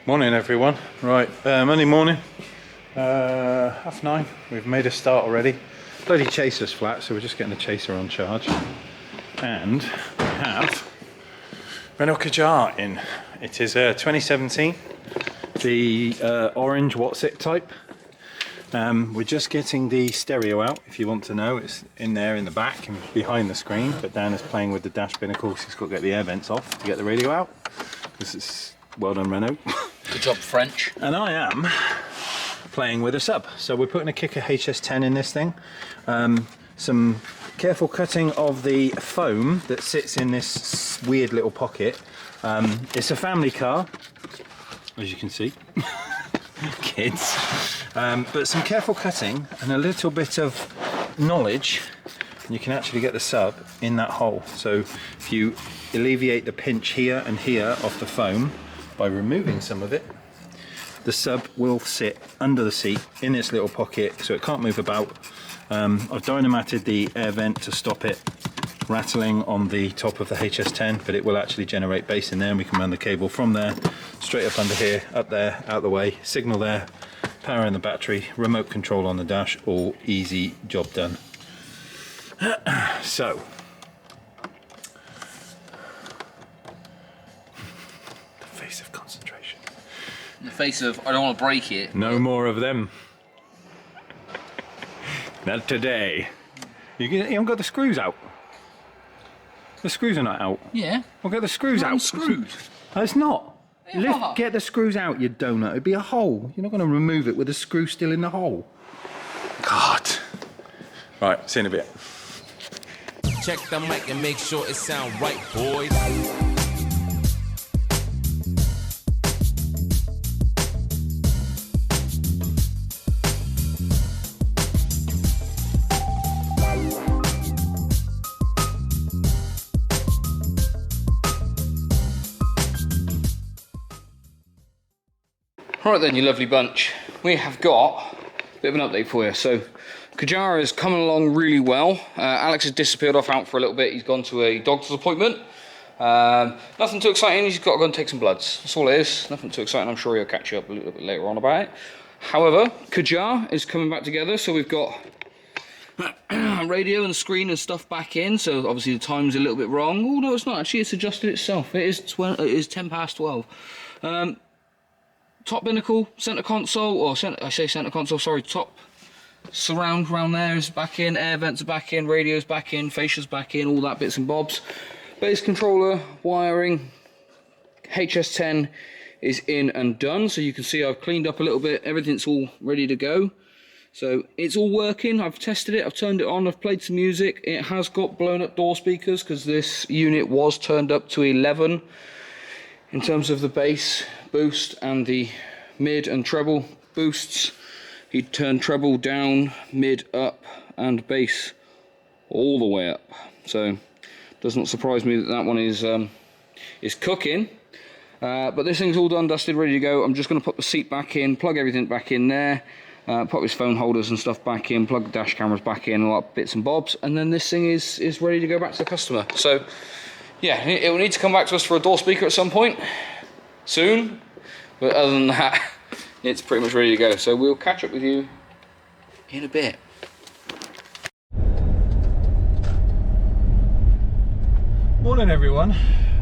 Morning everyone. Right, Monday morning, 9:30. We've made a start already. Bloody chaser's flat, so we're just getting the chaser on charge. And we have Renault Kadjar in. It is 2017, the orange what's it type. We're just getting the stereo out, if you want to know. It's in there in the back and behind the screen, but Dan is playing with the dash bin. Of course, he's got to get the air vents off to get the radio out. This is well done, Renault. Good job, French. And I am playing with a sub. So we're putting a Kicker HS10 in this thing. Some careful cutting of the foam that sits in this weird little pocket. It's a family car, as you can see. Kids. But some careful cutting and a little bit of knowledge, and you can actually get the sub in that hole. So if you alleviate the pinch here and here of the foam by removing some of it, the sub will sit under the seat in its little pocket, so it can't move about. I've dynamited the air vent to stop it rattling on the top of the HS10, but it will actually generate bass in there, and we can run the cable from there straight up under here, up there, out the way, signal there, power in the battery, remote control on the dash, all easy, job done. So the face of concentration. In the face of, I don't want to break it. No more of them. Not today. You haven't got the screws out. The screws are not out. Yeah. We'll get the screws out. Screwed. No, it's not. Get the screws out, you donut. It'd be a hole. You're not going to remove it with the screw still in the hole. God. Right, see you in a bit. Check the mic and make sure it sound right, boys. Right then, you lovely bunch. We have got a bit of an update for you. So, Kadjar is coming along really well. Alex has disappeared off out for a little bit. He's gone to a doctor's appointment. Nothing too exciting. He's got to go and take some bloods. That's all it is. Nothing too exciting. I'm sure he'll catch you up a little bit later on about it. However, Kadjar is coming back together. So we've got radio and screen and stuff back in. So obviously the time's a little bit wrong. Oh no, it's not. Actually, it's adjusted itself. It is 10 past 12. Top binnacle, centre console, or centre console, sorry, top surround round there is back in, air vents are back in, radio's back in, fascia's back in, all that bits and bobs. Base controller, wiring, HS10 is in and done, so you can see I've cleaned up a little bit, everything's all ready to go. So it's all working, I've tested it, I've turned it on, I've played some music. It has got blown up door speakers because this unit was turned up to 11 in terms of the bass boost and the mid and treble boosts. He turned treble down, mid up, and bass all the way up. So does not surprise me that that one is cooking. But this thing's all done, dusted, ready to go. I'm just going to put the seat back in, plug everything back in there, put his phone holders and stuff back in, plug the dash cameras back in, all that bits and bobs, and then this thing is ready to go back to the customer. So yeah, it will need to come back to us for a door speaker at some point soon, but other than that, it's pretty much ready to go. So we'll catch up with you in a bit. Morning everyone.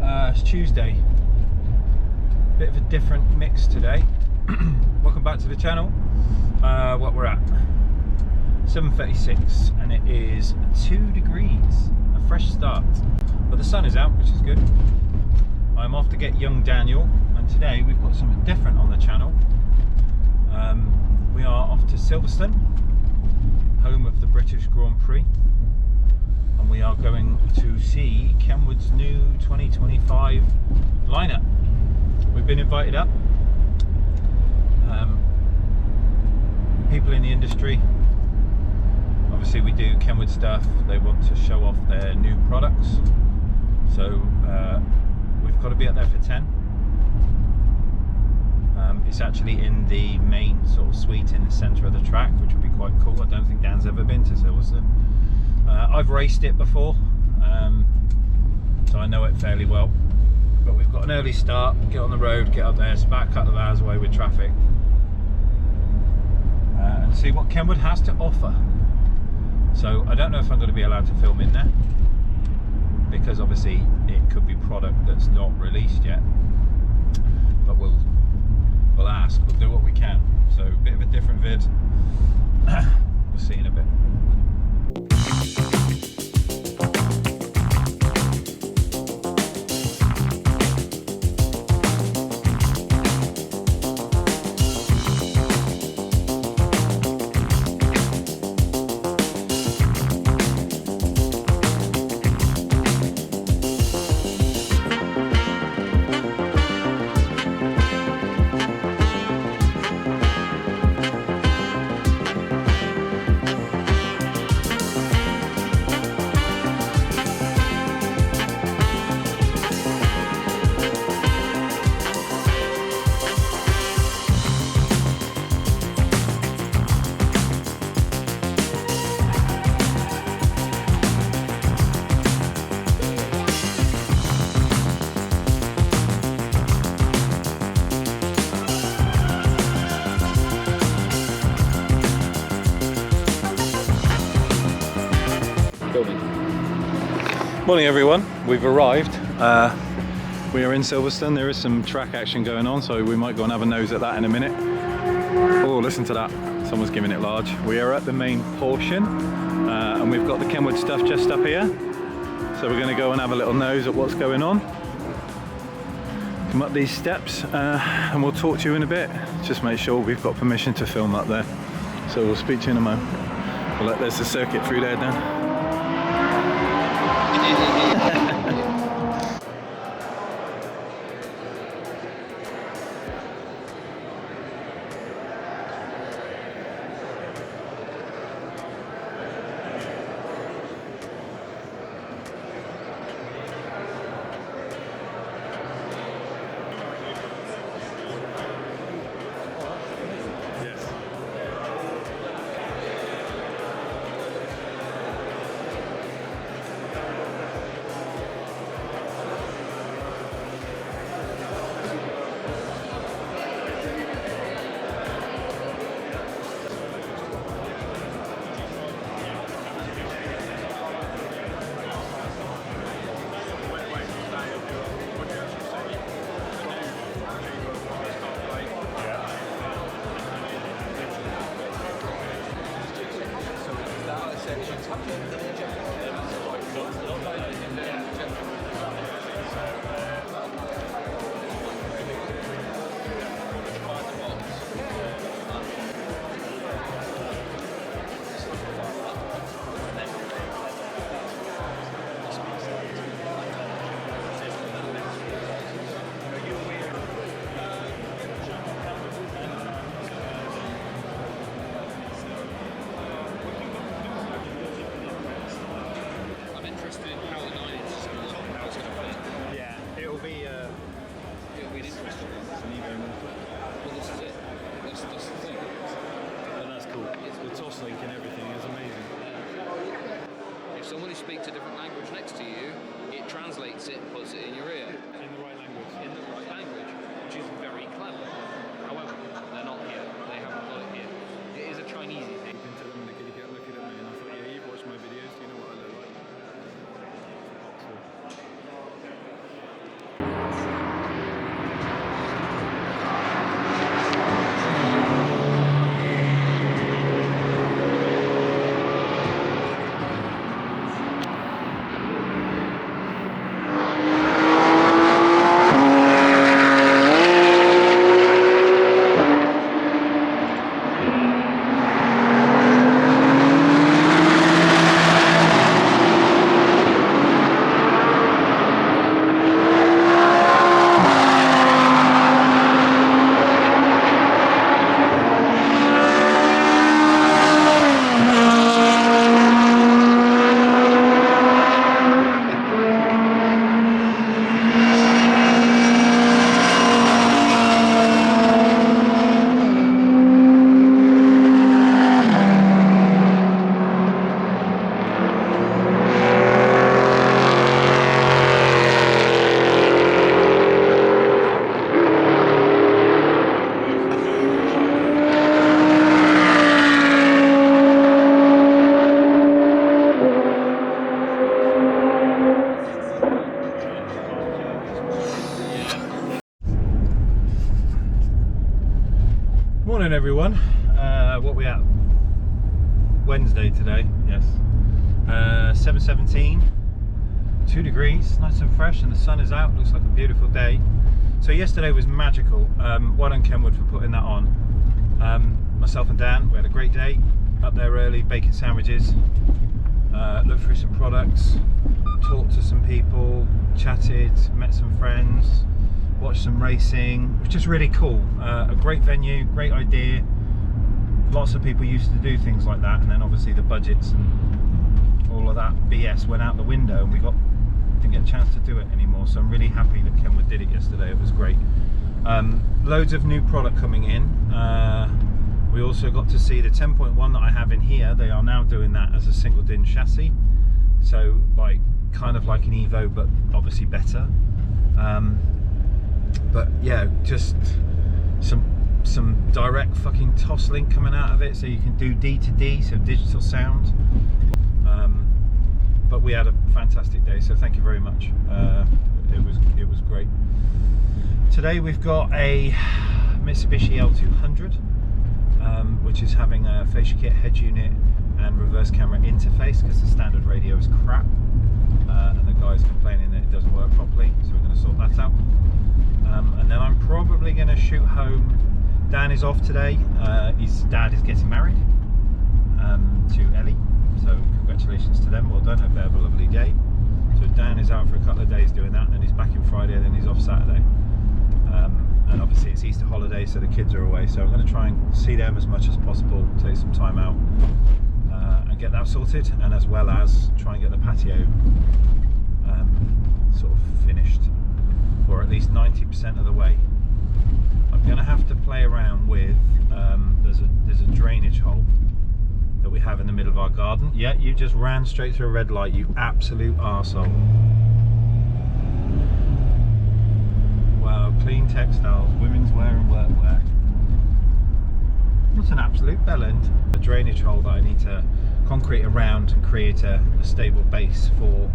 It's Tuesday. Bit of a different mix today. Welcome back to the channel. What we're at 7:36 and it is 2 degrees. A fresh start, but the sun is out, which is good. I'm off to get young Daniel, and today we've got something different on the channel. We are off to Silverstone, home of the British Grand Prix, and we are going to see Kenwood's new 2025 lineup. We've been invited up. People in the industry, obviously we do Kenwood stuff, they want to show off their new products, so we've got to be up there for 10. It's actually in the main sort of suite in the centre of the track, which would be quite cool. I don't think Dan's ever been to Silverstone. I've raced it before, so I know it fairly well. But we've got an early start, get on the road, get up there, it's about a couple of hours away with traffic. And see what Kenwood has to offer. So I don't know if I'm going to be allowed to film in there, because obviously it could be product that's not released yet. But we'll ask, we'll do what we can. So a bit of a different vid. We'll see in a bit. Morning everyone, we've arrived. We are in Silverstone. There is some track action going on, so we might go and have a nose at that in a minute. Oh, listen to that, someone's giving it large. We are at the main portion and we've got the Kenwood stuff just up here. So we're going to go and have a little nose at what's going on. Come up these steps and we'll talk to you in a bit. Just make sure we've got permission to film up there. So we'll speak to you in a moment. Well, there's the circuit through there, Dan. Someone who speaks a different language next to you, it translates it and puts it in your ear. In the right language. In the right language, which is very clever. However, they're not here. They haven't got it here. It is a Chinesey thing. Into them and the kitty cat looking at me and I thought, yeah, you've watched my videos, do you know what I look like? Morning everyone. What we at? Wednesday today, yes. 7:17, 2 degrees, nice and fresh, and the sun is out. Looks like a beautiful day. So yesterday was magical. Well done Kenwood for putting that on. Myself and Dan, we had a great day. Up there early, baking sandwiches, looked through some products, talked to some people, chatted, met some friends, watched some racing. It was just really cool. A great venue, great idea. Lots of people used to do things like that, and then obviously the budgets and all of that BS went out the window, and didn't get a chance to do it anymore. So I'm really happy that Kenwood did it yesterday. It was great. Loads of new product coming in. We also got to see the 10.1 that I have in here. They are now doing that as a single din chassis, so like kind of like an Evo, but obviously better. But yeah, just some direct fucking toss link coming out of it, so you can do D to D, so digital sound. But we had a fantastic day, so thank you very much. It was great. Today we've got a Mitsubishi L200, which is having a fascia kit, head unit and reverse camera interface, because the standard radio is crap, and the guy's complaining that it doesn't work properly, so we're going to sort that out. And then I'm probably going to shoot home. Dan is off today. His dad is getting married to Ellie, so congratulations to them. Well done, hope they have a lovely day. So Dan is out for a couple of days doing that, and then he's back in Friday, and then he's off Saturday. And obviously it's Easter holiday, so the kids are away, so I'm going to try and see them as much as possible, take some time out and get that sorted, and as well as try and get the patio sort of finished, or at least 90% of the way. I'm going to have to play around with, there's a drainage hole that we have in the middle of our garden. Yeah, you just ran straight through a red light, you absolute arsehole. Wow, clean textiles, women's wear and workwear. What's an absolute bell end? A drainage hole that I need to concrete around and create a stable base for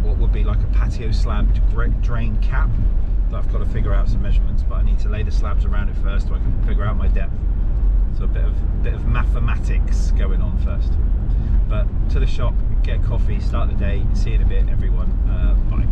what would be like a patio slab drain cap. That I've got to figure out some measurements, but I need to lay the slabs around it first so I can figure out my depth. So a bit of mathematics going on first. But to the shop, get a coffee, start the day. See you in a bit, everyone. Bye.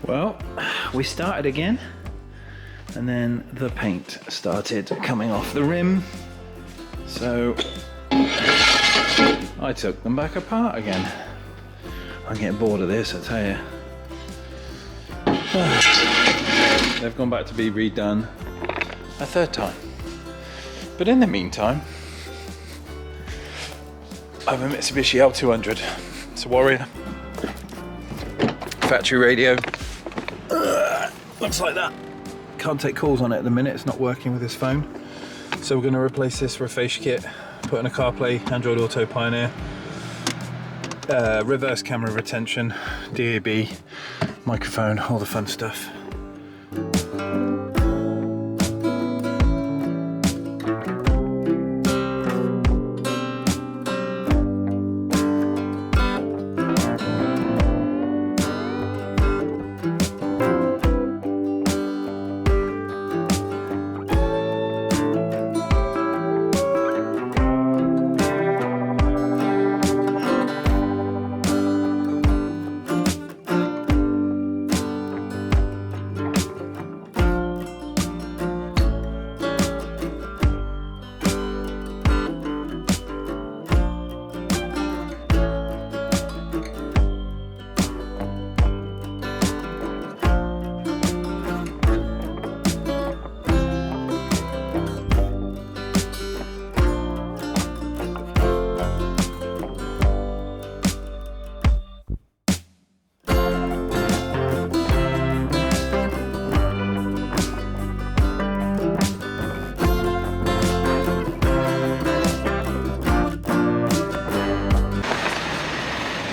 Well, we started again, and then the paint started coming off the rim, so I took them back apart again. I'm getting bored of this, I tell you. They've gone back to be redone a third time. But in the meantime, I have a Mitsubishi L200. It's a Warrior. Factory radio. Looks like that. Can't take calls on it at the minute, it's not working with this phone. So we're going to replace this for a fascia kit, put in a CarPlay, Android Auto Pioneer, reverse camera retention, DAB, microphone, all the fun stuff.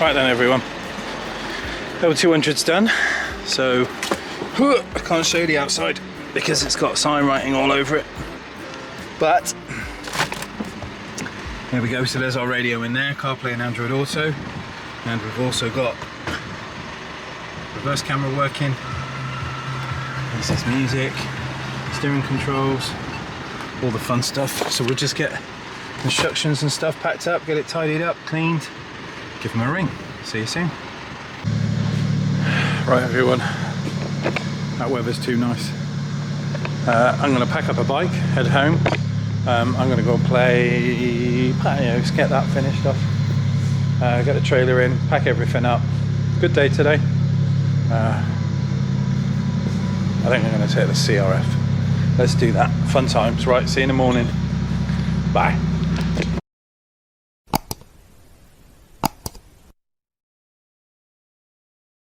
Right then everyone, L200's done, so I can't show you the outside because it's got sign writing all over it, but there we go. So there's our radio in there, CarPlay and Android Auto, and we've also got reverse camera working. This is music, steering controls, all the fun stuff. So we'll just get instructions and stuff packed up, get it tidied up, cleaned, give them a ring. See you soon. Right everyone, that weather's too nice. I'm going to pack up a bike, head home. I'm going to go and play patios, get that finished off. Get the trailer in, pack everything up. Good day today. I think I'm going to take the CRF. Let's do that. Fun times. Right, see you in the morning. Bye.